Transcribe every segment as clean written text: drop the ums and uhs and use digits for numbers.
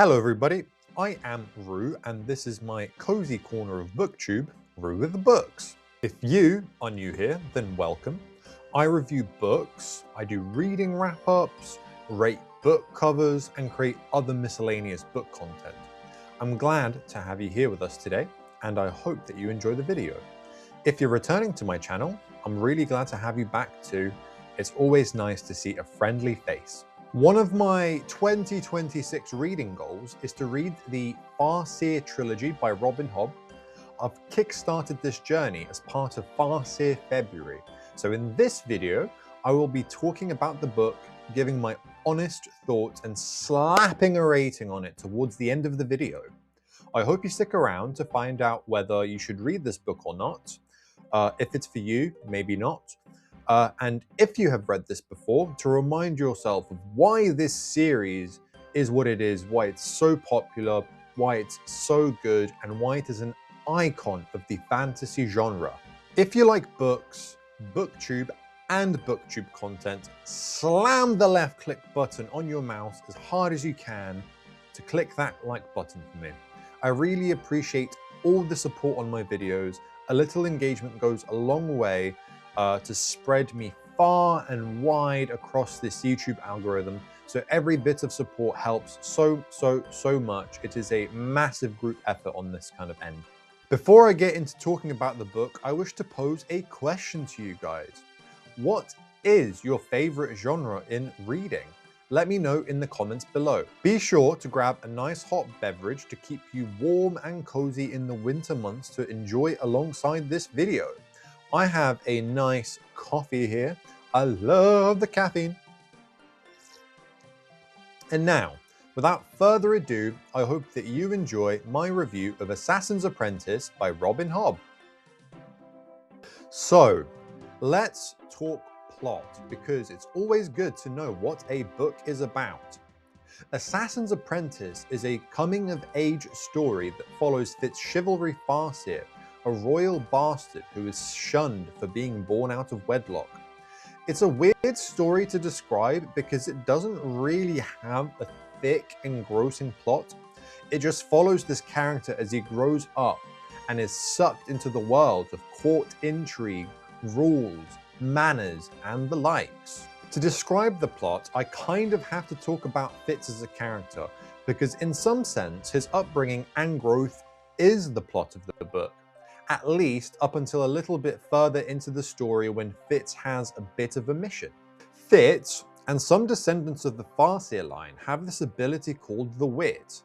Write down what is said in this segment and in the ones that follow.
Hello everybody, I am Rue and this is my cozy corner of booktube, Rue with the Books. If you are new here, then welcome. I review books, I do reading wrap-ups, rate book covers and create other miscellaneous book content. I'm glad to have you here with us today and I hope that you enjoy the video. If you're returning to my channel, I'm really glad to have you back too. It's always nice to see a friendly face. One of my 2026 reading goals is to read the Farseer trilogy by Hobb. I've kickstarted this journey as part of Farseer February. So in this video, I will be talking about the book, giving my honest thoughts and slapping a rating on it towards the end of the video. I hope you stick around to find out whether you should read this book or not. If it's for you, maybe not. And if you have read this before, to remind yourself of why this series is what it is, why it's so popular, why it's so good, and why it is an icon of the fantasy genre. If you like books, booktube, and booktube content, slam the left click button on your mouse as hard as you can to click that like button for me. I really appreciate all the support on my videos. A little engagement goes a long way to spread me far and wide across this YouTube algorithm. So every bit of support helps so much. It is a massive group effort on this kind of end. Before I get into talking about the book, I wish to pose a question to you guys. What is your favorite genre in reading? Let me know in the comments below. Be sure to grab a nice hot beverage to keep you warm and cozy in the winter months to enjoy alongside this video. I have a nice coffee here. I love the caffeine. And now, without further ado, I hope that you enjoy my review of Assassin's Apprentice by Hobb. So, let's talk plot, because it's always good to know what a book is about. Assassin's Apprentice is a coming-of-age story that follows Fitz chivalry Farseer, a royal bastard who is shunned for being born out of wedlock. It's a weird story to describe because it doesn't really have a thick, engrossing plot. It just follows this character as he grows up and is sucked into the world of court intrigue, rules, manners, and the likes. To describe the plot, I kind of have to talk about Fitz as a character, because in some sense, his upbringing and growth is the plot of the book. At least up until a little bit further into the story when Fitz has a bit of a mission. Fitz, and some descendants of the Farseer line, have this ability called the wit.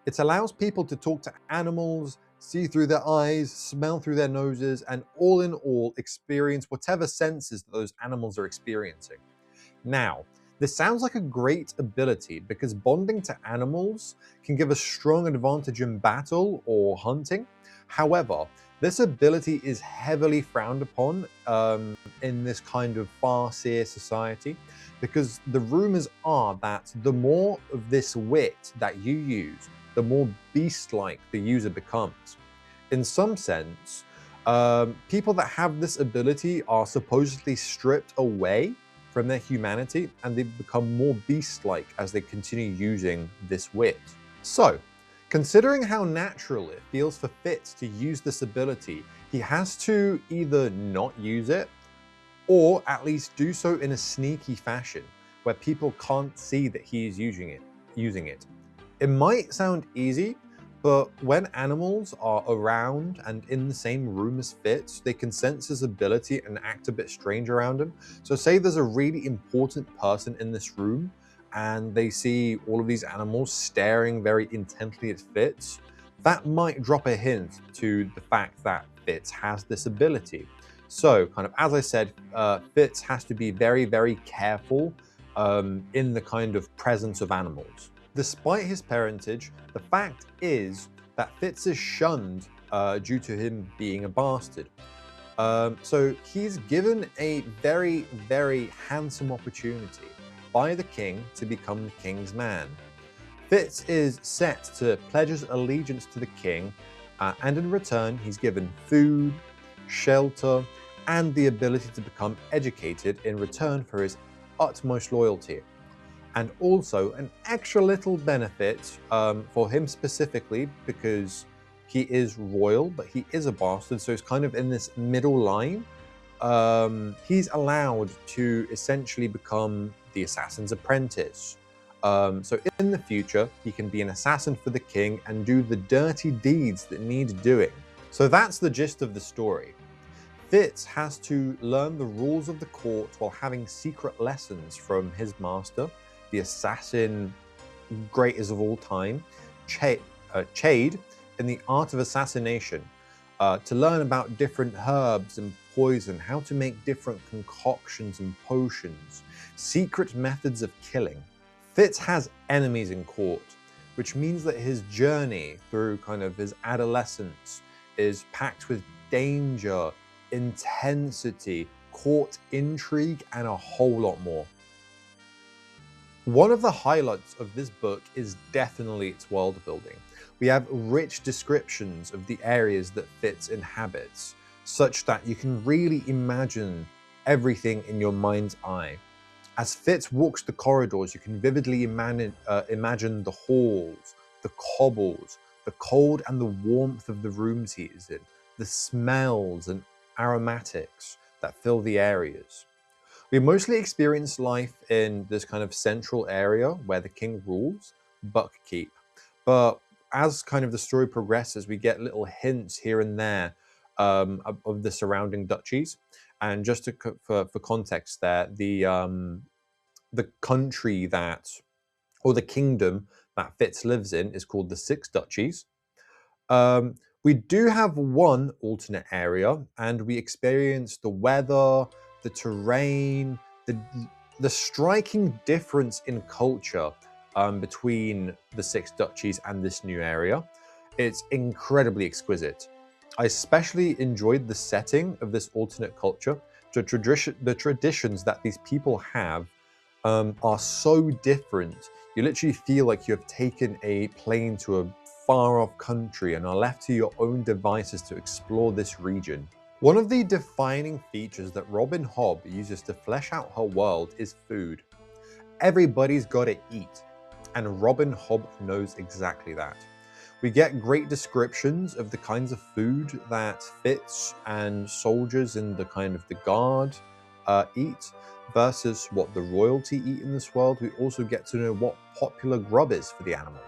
It allows people to talk to animals, see through their eyes, smell through their noses, and all in all experience whatever senses that those animals are experiencing. Now, this sounds like a great ability because bonding to animals can give a strong advantage in battle or hunting. However, this ability is heavily frowned upon in this kind of Farseer society, because the rumors are that the more of this wit that you use, the more beast-like the user becomes. In some sense, people that have this ability are supposedly stripped away from their humanity and they become more beast-like as they continue using this wit. So, considering how natural it feels for Fitz to use this ability, he has to either not use it, or at least do so in a sneaky fashion, where people can't see that he is using it. It might sound easy, but when animals are around and in the same room as Fitz, they can sense his ability and act a bit strange around him. So say there's a really important person in this room, and they see all of these animals staring very intently at Fitz, that might drop a hint to the fact that Fitz has this ability. So, kind of as I said, Fitz has to be very careful in the kind of presence of animals. Despite his parentage, the fact is that Fitz is shunned due to him being a bastard. So he's given a very handsome opportunity by the king to become the king's man. Fitz is set to pledge his allegiance to the king, and in return he's given food, shelter, and the ability to become educated in return for his utmost loyalty. and also an extra little benefit for him specifically, because he is royal, but he is a bastard, so he's kind of in this middle line. He's allowed to essentially become the assassin's apprentice. So in the future, he can be an assassin for the king and do the dirty deeds that need doing. So that's the gist of the story. Fitz has to learn the rules of the court while having secret lessons from his master, the assassin greatest of all time, Chade, in the art of assassination, to learn about different herbs and poison, how to make different concoctions and potions, secret methods of killing. Fitz has enemies in court, which means that his journey through kind of his adolescence is packed with danger, intensity, court intrigue, and a whole lot more. One of the highlights of this book is definitely its world building. We have rich descriptions of the areas that Fitz inhabits, such that you can really imagine everything in your mind's eye. As Fitz walks the corridors, you can vividly imagine the halls, the cobbles, the cold and the warmth of the rooms he is in, the smells and aromatics that fill the areas. We mostly experience life in this kind of central area where the king rules, Buckkeep. But as kind of the story progresses, we get little hints here and there of the surrounding duchies. And just for context there, the country that, or the kingdom that Fitz lives in is called the Six Duchies. We do have one alternate area, and we experience the weather, the terrain, the striking difference in culture between the Six Duchies and this new area. It's incredibly exquisite. I especially enjoyed the setting of this alternate culture. The traditions that these people have are so different. You literally feel like you have taken a plane to a far-off country and are left to your own devices to explore this region. One of the defining features that Robin Hobb uses to flesh out her world is food. Everybody's gotta eat, and Robin Hobb knows exactly that. We get great descriptions of the kinds of food that Fitz and soldiers in the kind of the guard eat versus what the royalty eat in this world. We also get to know what popular grub is for the animals.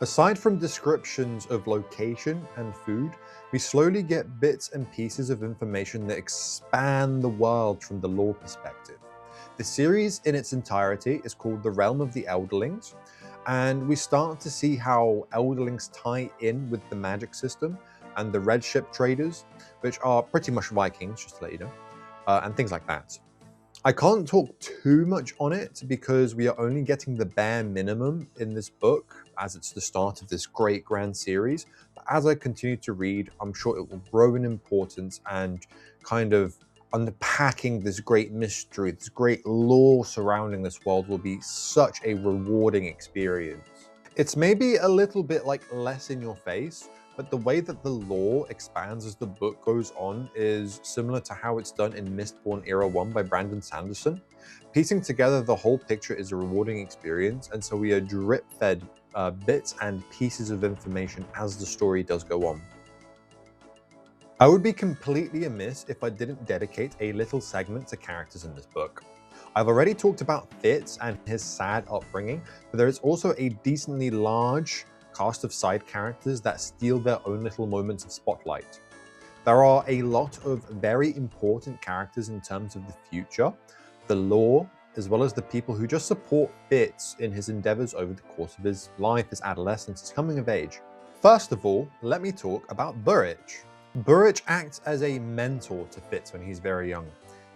Aside from descriptions of location and food, we slowly get bits and pieces of information that expand the world from the lore perspective. The series in its entirety is called The Realm of the Elderlings, and we start to see how Elderlings tie in with the magic system and the red ship traders, which are pretty much Vikings, just to let you know, and things like that. I can't talk too much on it because we are only getting the bare minimum in this book, as it's the start of this great grand series. But as I continue to read, I'm sure it will grow in importance, and kind of unpacking this great mystery, this great lore surrounding this world will be such a rewarding experience. It's maybe a little bit like less in your face, but the way that the lore expands as the book goes on is similar to how it's done in Mistborn Era 1 by Brandon Sanderson. Piecing together the whole picture is a rewarding experience, and so we are drip-fed bits and pieces of information as the story does go on. I would be completely amiss if I didn't dedicate a little segment to characters in this book. I've already talked about Fitz and his sad upbringing, but there is also a decently large cast of side characters that steal their own little moments of spotlight. There are a lot of very important characters in terms of the future, the lore, as well as the people who just support Fitz in his endeavors over the course of his life, his adolescence, his coming of age. First of all, let me talk about Burrich. Burrich acts as a mentor to Fitz when he's very young.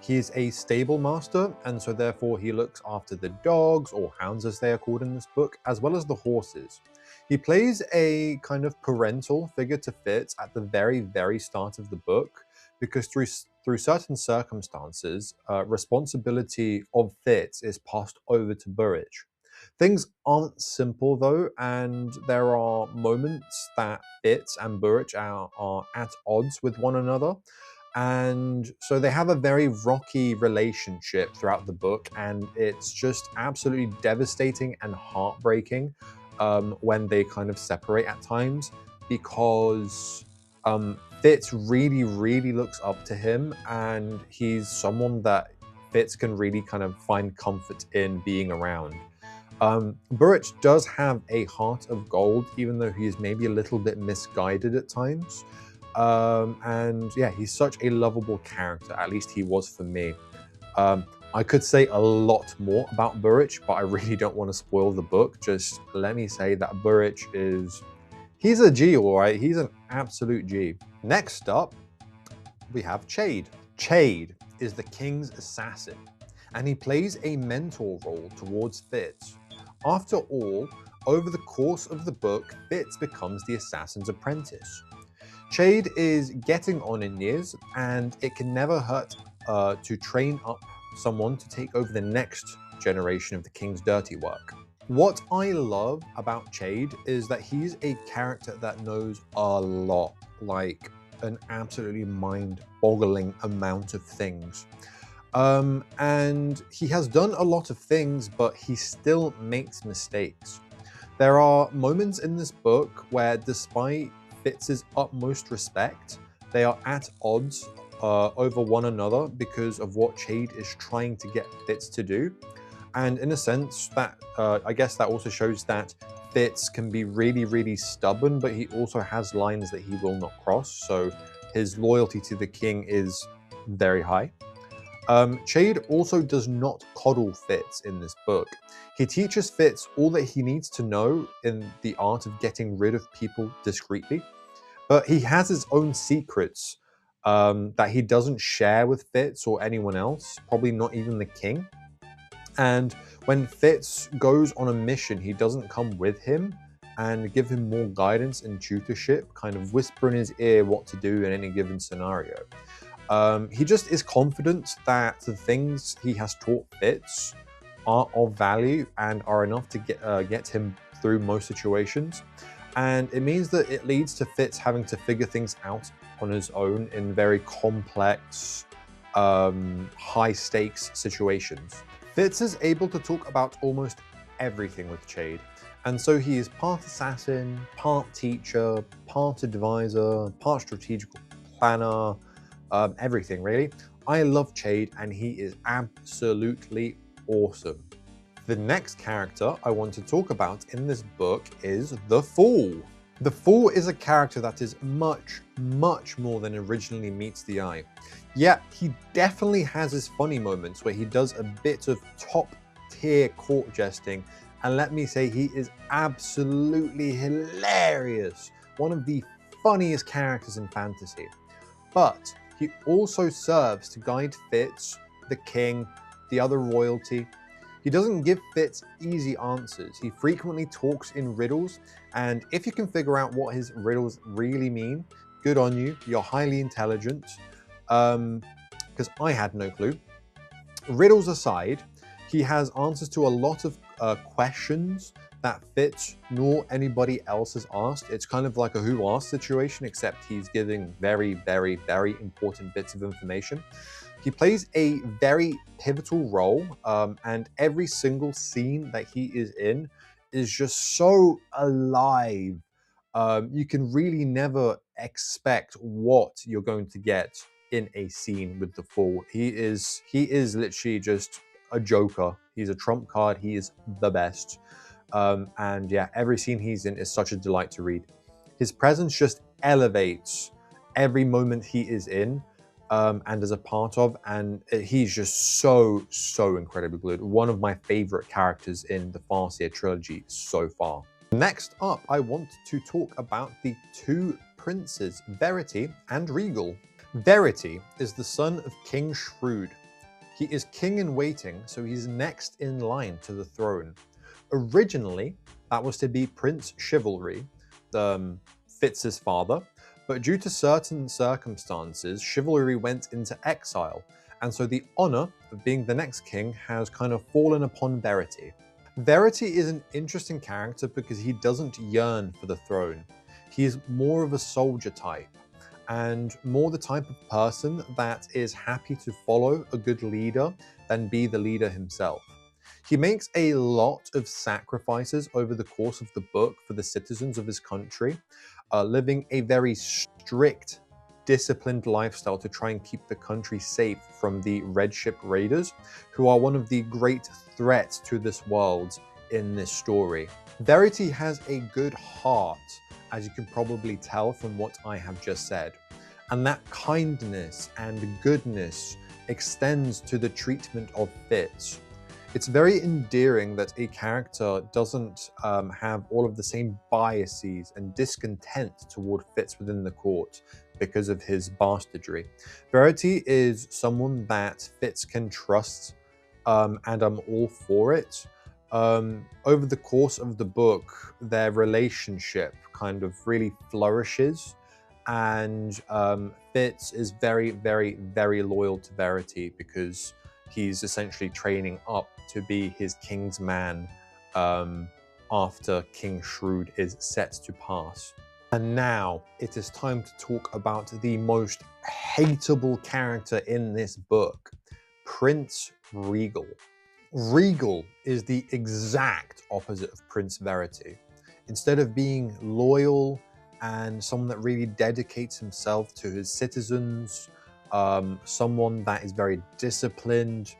He is a stable master, and so therefore he looks after the dogs, or hounds as they are called in this book, as well as the horses. He plays a kind of parental figure to Fitz at the very, very start of the book, because through certain circumstances, responsibility of Fitz is passed over to Burrich. Things aren't simple though, and there are moments that Fitz and Burrich are at odds with one another. And so they have a very rocky relationship throughout the book, and it's just absolutely devastating and heartbreaking when they kind of separate at times, because Fitz really looks up to him, and he's someone that Fitz can really kind of find comfort in being around. Burrich does have a heart of gold, even though he is maybe a little bit misguided at times. And yeah, he's such a lovable character, at least he was for me. I could say a lot more about Burrich, but I really don't want to spoil the book. Just let me say that Burrich he's a G, all right? He's an absolute G. Next up, we have Chade. Chade is the king's assassin, and he plays a mentor role towards Fitz. After all, over the course of the book, Fitz becomes the assassin's apprentice. Chade is getting on in years, and it can never hurt to train up someone to take over the next generation of the king's dirty work. What I love about Chade is that he's a character that knows a lot, like an absolutely mind-boggling amount of things. And he has done a lot of things, but he still makes mistakes. There are moments in this book where, despite Fitz's utmost respect, they are at odds over one another because of what Chade is trying to get Fitz to do. And in a sense, that I guess that also shows that Fitz can be really stubborn, but he also has lines that he will not cross, so his loyalty to the king is very high. Chade also does not coddle Fitz in this book. He teaches Fitz all that he needs to know in the art of getting rid of people discreetly, but he has his own secrets that he doesn't share with Fitz or anyone else, probably not even the king. And when Fitz goes on a mission, he doesn't come with him and give him more guidance and tutorship, kind of whisper in his ear what to do in any given scenario. He just is confident that the things he has taught Fitz are of value and are enough to get him through most situations. And it means that it leads to Fitz having to figure things out on his own in very complex, high-stakes situations. Fitz is able to talk about almost everything with Chade, and so he is part assassin, part teacher, part advisor, part strategic planner, everything really. I love Chade, and he is absolutely awesome. The next character I want to talk about in this book is the Fool. The Fool is a character that is much more than originally meets the eye. Yet he definitely has his funny moments where he does a bit of top-tier court jesting, and let me say, he is absolutely hilarious. One of the funniest characters in fantasy. But he also serves to guide Fitz, the king, the other royalty. He doesn't give Fitz easy answers. He frequently talks in riddles, and if you can figure out what his riddles really mean, good on you, you're highly intelligent, because I had no clue. Riddles aside, he has answers to a lot of questions that Fitz nor anybody else has asked. It's kind of like a who asked situation, except he's giving very important bits of information. He plays a very pivotal role, and every single scene that he is in is just so alive. You can really never expect what you're going to get in a scene with the Fool. He is literally just a joker. He's a trump card. He is the best. And yeah, every scene he's in is such a delight to read. His presence just elevates every moment he is in and is a part of, and he's just so incredibly good. One of my favorite characters in the Farseer trilogy so far. Next up, I want to talk about the two princes, Verity and Regal. Verity is the son of King Shrewd. He is king in waiting, so he's next in line to the throne. Originally, that was to be Prince Chivalry, Fitz's father, but due to certain circumstances, Chivalry went into exile, and so the honor of being the next king has kind of fallen upon Verity. Verity is an interesting character because he doesn't yearn for the throne. He is more of a soldier type, and more the type of person that is happy to follow a good leader than be the leader himself. He makes a lot of sacrifices over the course of the book for the citizens of his country, living a very strict, disciplined lifestyle to try and keep the country safe from the Red Ship Raiders, who are one of the great threats to this world in this story. Verity has a good heart, as you can probably tell from what I have just said, and that kindness and goodness extends to the treatment of Fitz. It's very endearing that a character doesn't have all of the same biases and discontent toward Fitz within the court because of his bastardry. Verity is someone that Fitz can trust, and I'm all for it. Over the course of the book, their relationship kind of really flourishes, and Fitz is very, very, very loyal to Verity because he's essentially training up to be his king's man after King Shrewd is set to pass. And now it is time to talk about the most hateable character in this book, Prince Regal. Regal is the exact opposite of Prince Verity. Instead of being loyal and someone that really dedicates himself to his citizens, someone that is very disciplined,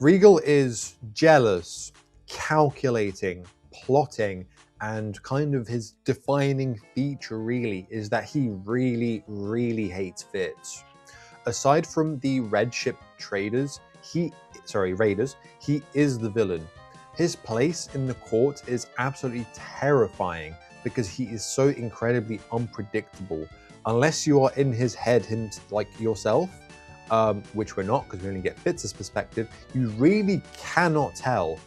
Regal is jealous, calculating, plotting, and kind of his defining feature really is that he really, really hates Fitz. Aside from the Red Ship Raiders, he is the villain. His place in the court is absolutely terrifying because he is so incredibly unpredictable. Unless you are in his head, like yourself, which we're not because we only get Fitz's perspective, you really cannot tell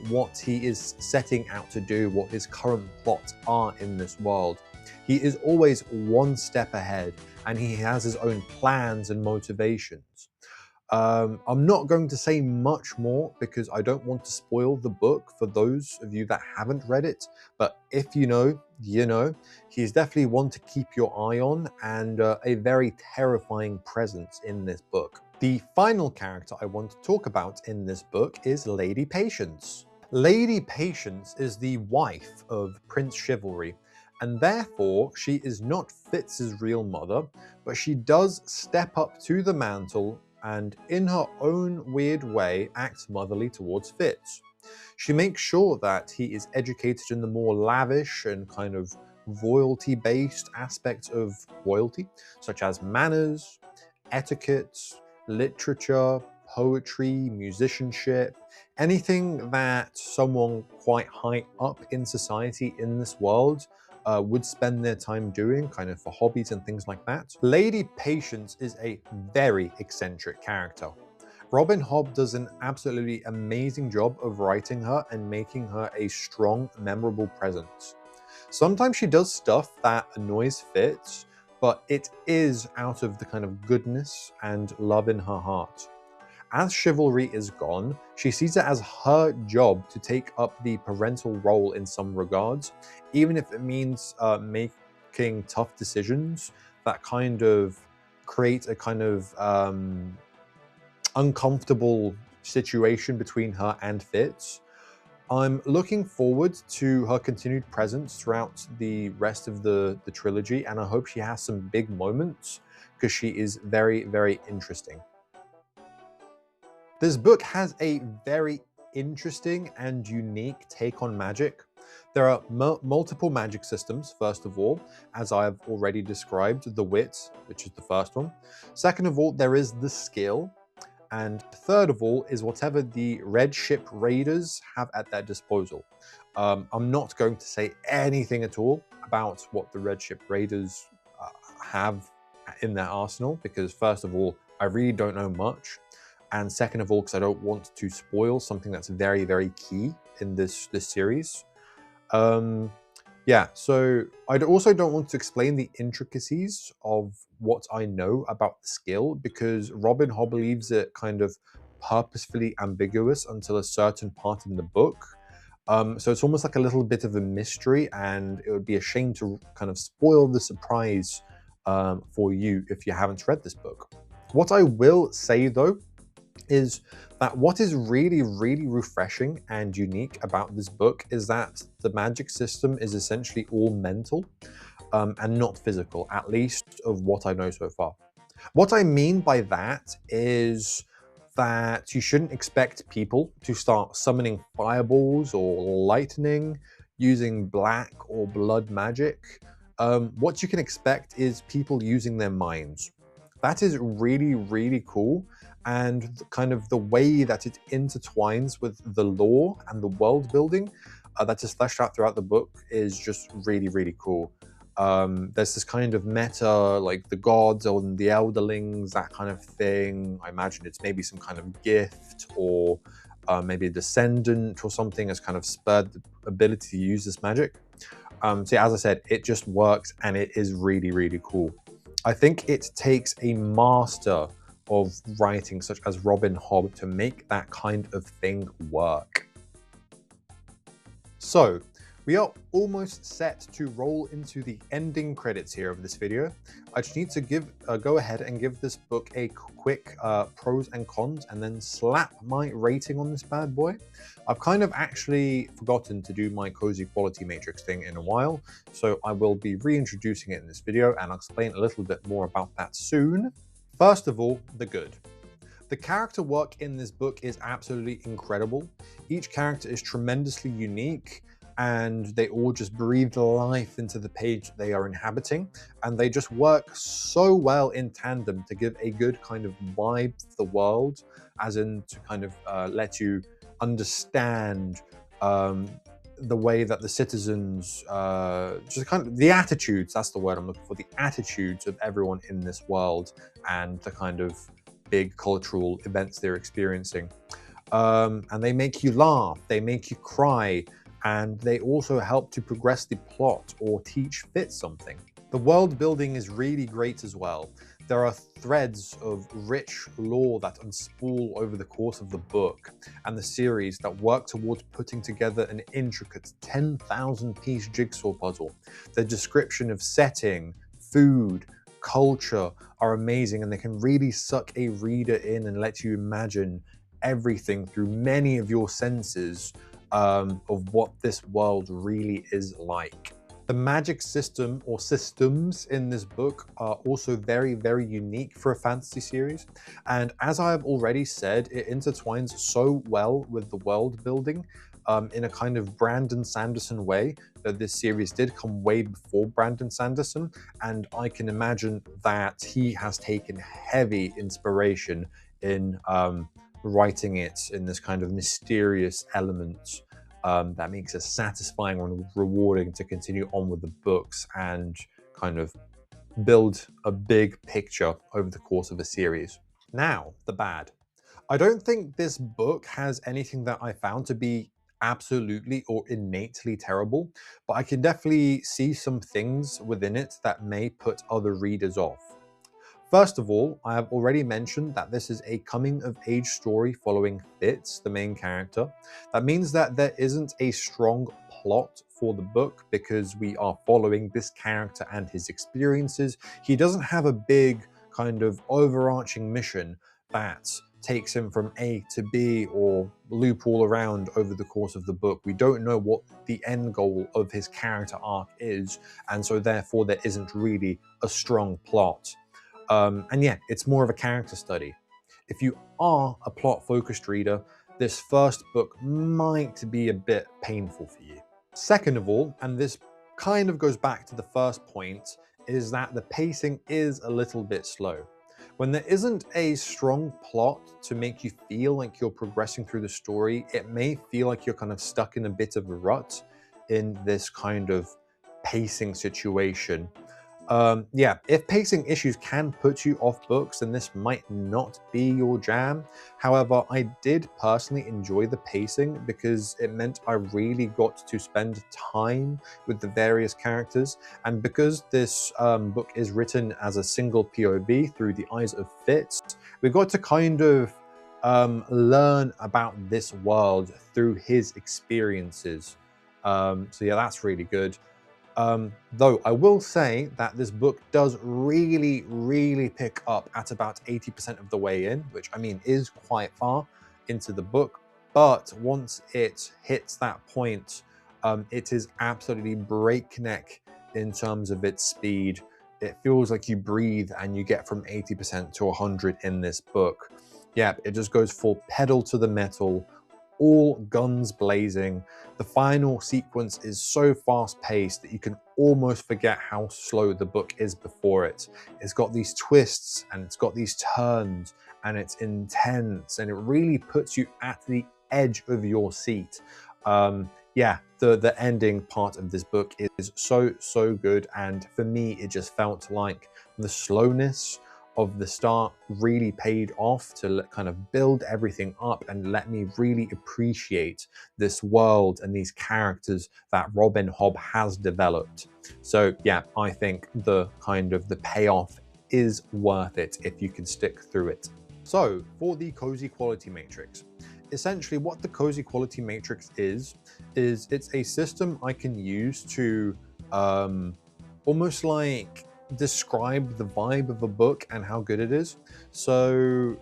what he is setting out to do, what his current plots are in this world. He is always one step ahead and he has his own plans and motivations. I'm not going to say much more because I don't want to spoil the book for those of you that haven't read it, but if you know, you know. He's definitely one to keep your eye on and a very terrifying presence in this book. The final character I want to talk about in this book is Lady Patience. Lady Patience is the wife of Prince Chivalry, and therefore she is not Fitz's real mother, but she does step up to the mantle and in her own weird way acts motherly towards Fitz. She makes sure that he is educated in the more lavish and kind of royalty-based aspects of royalty, such as manners, etiquette, literature, poetry, musicianship, anything that someone quite high up in society in this world would spend their time doing, kind of for hobbies and things like that. Lady Patience is a very eccentric character. Robin Hobb does an absolutely amazing job of writing her and making her a strong, memorable presence. Sometimes she does stuff that annoys Fitz, but it is out of the kind of goodness and love in her heart. As Chivalry is gone, she sees it as her job to take up the parental role in some regards, even if it means making tough decisions that kind of create a kind of uncomfortable situation between her and Fitz. I'm looking forward to her continued presence throughout the rest of the trilogy, and I hope she has some big moments because she is very, very interesting. This book has a very interesting and unique take on magic. There are multiple magic systems, first of all, as I have already described, the wit, which is the first one. Second of all, there is the skill. And third of all is whatever the Red Ship Raiders have at their disposal. I'm not going to say anything at all about what the Red Ship Raiders have in their arsenal, because first of all, I really don't know much. And second of all, because I don't want to spoil something that's very, very key in this series. Yeah, so I also don't want to explain the intricacies of what I know about the skill, because Robin Hobb leaves it kind of purposefully ambiguous until a certain part in the book. So it's almost like a little bit of a mystery, and it would be a shame to kind of spoil the surprise for you if you haven't read this book. What I will say though is that what is really, really refreshing and unique about this book is that the magic system is essentially all mental and not physical, at least of what I know so far. What I mean by that is that you shouldn't expect people to start summoning fireballs or lightning using black or blood magic. What you can expect is people using their minds. That is really, really cool. And kind of the way that it intertwines with the lore and the world building that is fleshed out throughout the book is just really, really cool. There's this kind of meta, like the gods or the elderlings, that kind of thing. I imagine it's maybe some kind of gift or maybe a descendant or something has kind of spurred the ability to use this magic. So yeah, as I said, it just works and it is really, really cool. I think it takes a master of writing such as Robin Hobb to make that kind of thing work. So we are almost set to roll into the ending credits here of this video. I just need to go ahead and give this book a quick pros and cons and then slap my rating on this bad boy. I've kind of actually forgotten to do my cozy quality matrix thing in a while, so I will be reintroducing it in this video and I'll explain a little bit more about that soon. First of all, the good. The character work in this book is absolutely incredible. Each character is tremendously unique, and they all just breathe life into the page they are inhabiting, and they just work so well in tandem to give a good kind of vibe to the world, as in to kind of let you understand the way that the citizens, just kind of the attitudes, that's the word I'm looking for, the attitudes of everyone in this world and the kind of big cultural events they're experiencing. And they make you laugh, they make you cry, and they also help to progress the plot or teach Fitz something. The world building is really great as well. There are threads of rich lore that unspool over the course of the book and the series that work towards putting together an intricate 10,000-piece jigsaw puzzle. The description of setting, food, culture are amazing, and they can really suck a reader in and let you imagine everything through many of your senses of what this world really is like. The magic system or systems in this book are also very, very unique for a fantasy series. And as I have already said, it intertwines so well with the world building in a kind of Brandon Sanderson way. That this series did come way before Brandon Sanderson, and I can imagine that he has taken heavy inspiration in writing it in this kind of mysterious element that makes it satisfying and rewarding to continue on with the books and kind of build a big picture over the course of a series. Now, the bad. I don't think this book has anything that I found to be absolutely or innately terrible, but I can definitely see some things within it that may put other readers off. First of all, I have already mentioned that this is a coming-of-age story following Fitz, the main character. That means that there isn't a strong plot for the book because we are following this character and his experiences. He doesn't have a big kind of overarching mission that takes him from A to B or loop all around over the course of the book. We don't know what the end goal of his character arc is, and so therefore there isn't really a strong plot. And yeah, it's more of a character study. If you are a plot-focused reader, this first book might be a bit painful for you. Second of all, and this kind of goes back to the first point, is that the pacing is a little bit slow. When there isn't a strong plot to make you feel like you're progressing through the story, it may feel like you're kind of stuck in a bit of a rut in this kind of pacing situation. Yeah, if pacing issues can put you off books, then this might not be your jam. However, I did personally enjoy the pacing because it meant I really got to spend time with the various characters. And because this book is written as a single POV through the eyes of Fitz, we got to kind of learn about this world through his experiences. So yeah, that's really good. Though I will say that this book does really pick up at about 80% of the way in, which I mean is quite far into the book. But once it hits that point, it is absolutely breakneck in terms of its speed. It feels like you breathe and you get from 80% to 100 in this book. Yeah, it just goes full pedal to the metal, all guns blazing. The final sequence is so fast paced that you can almost forget how slow the book is before it. It's got these twists and it's got these turns and it's intense and it really puts you at the edge of your seat. Yeah, the ending part of this book is so good, and for me it just felt like the slowness of the start really paid off to kind of build everything up and let me really appreciate this world and these characters that Robin Hobb has developed. So yeah, I think the payoff is worth it if you can stick through it. So for the cozy quality matrix, essentially what the cozy quality matrix is it's a system I can use to almost like describe the vibe of a book and how good it is. So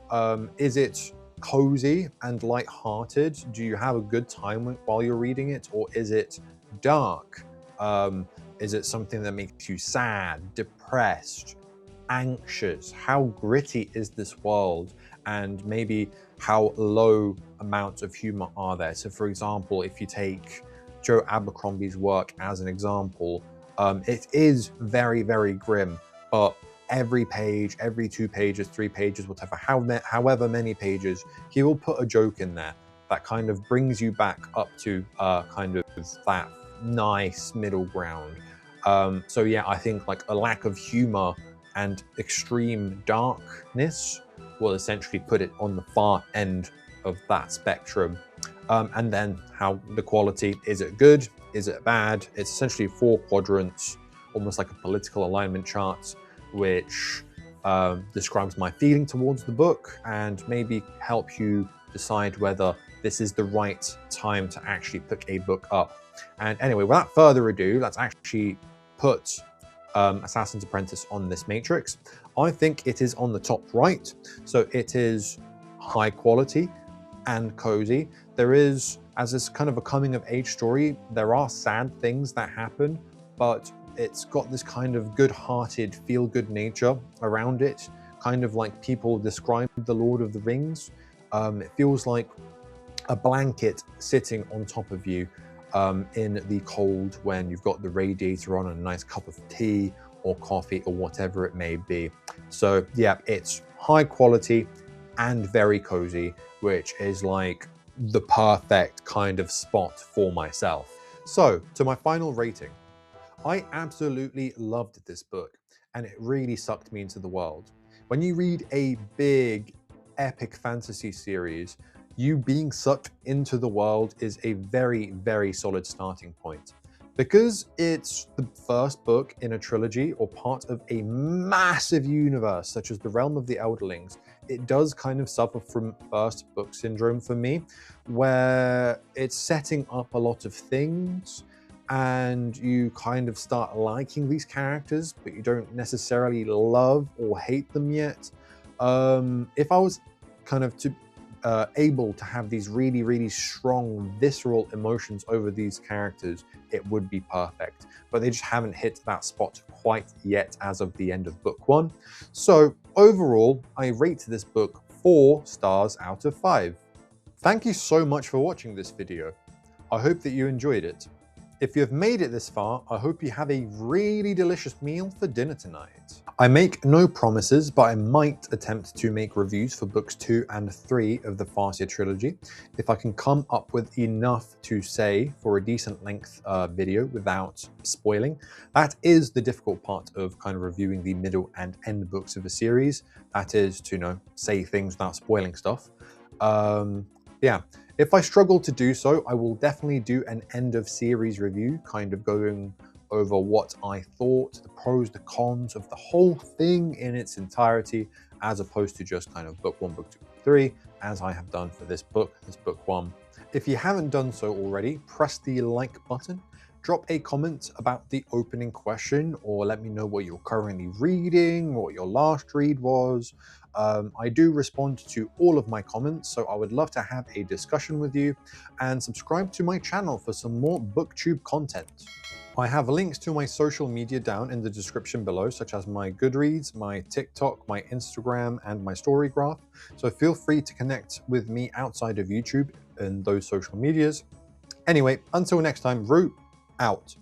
is it cozy and light-hearted? Do you have a good time while you're reading it, or is it dark? Is it something that makes you sad, depressed, anxious? How gritty is this world? And maybe how low amounts of humor are there? So for example, if you take Joe Abercrombie's work as an example, it is very grim, but every page, every 2 pages, 3 pages, whatever, however many pages, he will put a joke in there that kind of brings you back up to kind of that nice middle ground. So yeah, I think like a lack of humor and extreme darkness will essentially put it on the far end of that spectrum. And then how the quality, is it good? Is it bad? It's essentially 4 quadrants, almost like a political alignment chart, which describes my feeling towards the book and maybe help you decide whether this is the right time to actually pick a book up. And anyway, without further ado, let's actually put Assassin's Apprentice on this matrix. I think it is on the top right. So it is high quality and cozy. There is, as this kind of a coming of age story, there are sad things that happen, but it's got this kind of good-hearted, feel-good nature around it, kind of like people describe The Lord of the Rings. It feels like a blanket sitting on top of you in the cold when you've got the radiator on and a nice cup of tea or coffee or whatever it may be. So yeah, it's high quality and very cozy, which is like the perfect kind of spot for myself. So to my final rating, I absolutely loved this book and it really sucked me into the world. When you read a big epic fantasy series, you being sucked into the world is a very solid starting point. Because it's the first book in a trilogy or part of a massive universe such as the Realm of the Elderlings, it does kind of suffer from first book syndrome for me, where it's setting up a lot of things and you kind of start liking these characters, but you don't necessarily love or hate them yet. If I was kind of able to have these really strong visceral emotions over these characters, it would be perfect, but they just haven't hit that spot quite yet as of the end of book 1. So overall, I rate this book 4 stars out of 5. Thank you so much for watching this video. I hope that you enjoyed it. If you have made it this far, I hope you have a really delicious meal for dinner tonight. I make no promises, but I might attempt to make reviews for books 2 and 3 of the Farseer trilogy, if I can come up with enough to say for a decent length video without spoiling. That is the difficult part of kind of reviewing the middle and end books of a series. That is to, say things without spoiling stuff. Yeah. If I struggle to do so, I will definitely do an end of series review, kind of going over what I thought, the pros, the cons of the whole thing in its entirety, as opposed to just kind of book 1, book 2, book 3, as I have done for this book 1. If you haven't done so already, press the like button, drop a comment about the opening question, or let me know what you're currently reading, what your last read was. I do respond to all of my comments, so I would love to have a discussion with you, and subscribe to my channel for some more booktube content. I have links to my social media down in the description below, such as my Goodreads, my TikTok, my Instagram, and my story graph. So feel free to connect with me outside of YouTube in those social medias. Anyway, until next time, Root out.